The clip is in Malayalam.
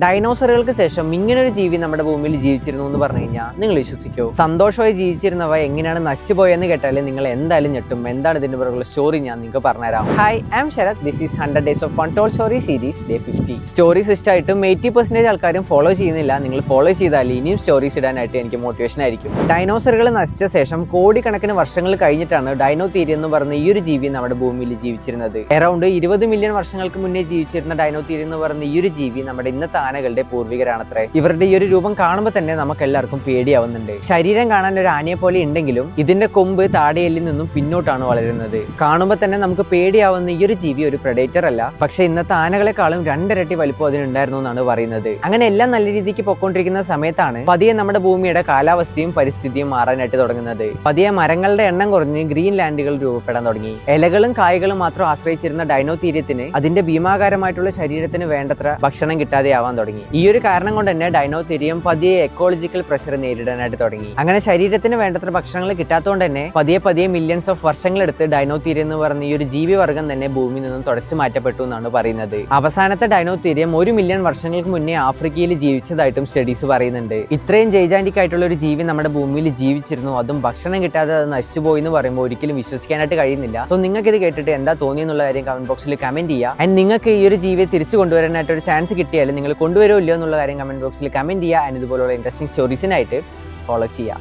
ഡൈനോസറുകൾക്ക് ശേഷം ഇങ്ങനൊരു ജീവി നമ്മുടെ ഭൂമിയിൽ ജീവിച്ചിരുന്നു എന്ന് പറഞ്ഞു കഴിഞ്ഞാൽ നിങ്ങൾ വിശ്വസിക്കോ? സന്തോഷമായി ജീവിച്ചിരുന്നവ എങ്ങനെയാണ് നശിച്ചുപോയെന്ന് കേട്ടാൽ നിങ്ങൾ എന്തായാലും ഞെട്ടും. എന്താണ് ഇതിന്റെ പുറകുള്ള സ്റ്റോറി ഞാൻ നിങ്ങൾക്ക് പറഞ്ഞുതരാം. Hi, I am Sarath. This is 100 Days of Untold Story series day 50. Stories ഇഷ്ടമായിട്ടും 80% ആൾക്കാരും ഫോളോ ചെയ്യുന്നില്ല. നിങ്ങൾ ഫോളോ ചെയ്താൽ ഇനിയും സ്റ്റോറീസ് ഇടാനായിട്ട് എനിക്ക് മോട്ടിവേഷൻ ആയിരിക്കും. ഡൈനോസറുകൾ നശിച്ച ശേഷം കോടിക്കണക്കിന് വർഷങ്ങൾ കഴിഞ്ഞിട്ടാണ് ഡൈനോതീരിയം എന്ന് പറഞ്ഞ ഈ ഒരു ജീവി നമ്മുടെ ഭൂമിയിൽ ജീവിച്ചിരുന്നത്. അറൌണ്ട് 20 മില്യൺ വർഷങ്ങൾക്ക് മുന്നേ ജീവിച്ചിരുന്ന ഡൈനോതീരിയം എന്ന് പറഞ്ഞ ഈ ഒരു ജീവി നമ്മുടെ ഇന്നത്തെ ആനകളുടെ പൂർവികരാണത്രേ. ഇവരുടെ ഈ ഒരു രൂപം കാണുമ്പോൾ തന്നെ നമുക്ക് എല്ലാവർക്കും പേടിയാവുന്നുണ്ട്. ശരീരം കാണാൻ ഒരു ആനയെ പോലെ ഉണ്ടെങ്കിലും ഇതിന്റെ കൊമ്പ് താടിയെല്ലിൽ നിന്നും പിന്നോട്ടാണ് വളരുന്നത്. കാണുമ്പോൾ തന്നെ നമുക്ക് പേടിയാവുന്ന ഈ ഒരു ജീവി ഒരു പ്രെഡേറ്റർ അല്ല, പക്ഷെ ഇന്നത്തെ ആനകളെക്കാളും 2 ഇരട്ടി വലിപ്പം അതിനുണ്ടായിരുന്നു എന്നാണ് പറയുന്നത്. അങ്ങനെ എല്ലാം നല്ല രീതിക്ക് പൊക്കോണ്ടിരിക്കുന്ന സമയത്താണ് പതിയെ നമ്മുടെ ഭൂമിയുടെ കാലാവസ്ഥയും പരിസ്ഥിതിയും മാറാനായിട്ട് തുടങ്ങുന്നത്. പതിയെ മരങ്ങളുടെ എണ്ണം കുറഞ്ഞ് ഗ്രീൻ ലാൻഡുകൾ രൂപപ്പെടാൻ തുടങ്ങി. ഇലകളും കായ്കളും മാത്രം ആശ്രയിച്ചിരുന്ന ഡൈനോതീര്യത്തിന് അതിന്റെ ഭീമാകാരമായിട്ടുള്ള ശരീരത്തിന് വേണ്ടത്ര ഭക്ഷണം കിട്ടാതെ ആവാൻ തുടങ്ങി. ഈ ഒരു കാരണം കൊണ്ട് തന്നെ ഡൈനോതീരിയം പതിയെ എക്കോളജിക്കൽ പ്രഷർ നേരിടാനായിട്ട് തുടങ്ങി. അങ്ങനെ ശരീരത്തിന് വേണ്ടത്ര ഭക്ഷണങ്ങൾ കിട്ടാത്തതുകൊണ്ട് തന്നെ പതിയെ മില്യൺസ് ഓഫ് വർഷങ്ങളെടുത്ത് ഡൈനോതീരിയം എന്ന് പറഞ്ഞ ഈ ഒരു ജീവിവർഗം തന്നെ ഭൂമിയിൽ നിന്നും തുടച്ചു മാറ്റപ്പെട്ടു എന്നാണ് പറയുന്നത്. അവസാനത്തെ ഡൈനോതീരിയം 1 മില്യൺ വർഷങ്ങൾക്ക് മുന്നേ ആഫ്രിക്കയിൽ ജീവിച്ചതായിട്ടും സ്റ്റഡീസ് പറയുന്നുണ്ട്. ഇത്രയും ജൈജാന്റിക് ആയിട്ടുള്ള ഒരു ജീവി നമ്മുടെ ഭൂമിയിൽ ജീവിച്ചിരുന്നു, അതും ഭക്ഷണം കിട്ടാതെ അത് നശിച്ചു പോയി എന്ന് പറയുമ്പോൾ ഒരിക്കലും വിശ്വസിക്കാനായിട്ട് കഴിയുന്നില്ല. സോ നിങ്ങൾക്ക് ഇത് കേട്ടിട്ട് എന്താ തോന്നിയെന്നുള്ള കാര്യം കമന്റ് ബോക്സിൽ കമന്റ് ചെയ്യുക. ആൻഡ് നിങ്ങൾക്ക് ഈ ഒരു ജീവിയെ തിരിച്ചു കൊണ്ടുവരാനായിട്ട് ഒരു ചാൻസ് കിട്ടിയാൽ നിങ്ങൾ കൊണ്ടുവരുമല്ലോ എന്നുള്ള കാര്യം കമന്റ് ബോക്സിൽ കമന്റ് ചെയ്യുക. ആൻഡ് ഇതുപോലുള്ള ഇൻട്രസ്റ്റിംഗ് സ്റ്റോറീസിനായിട്ട് ഫോളോ ചെയ്യുക.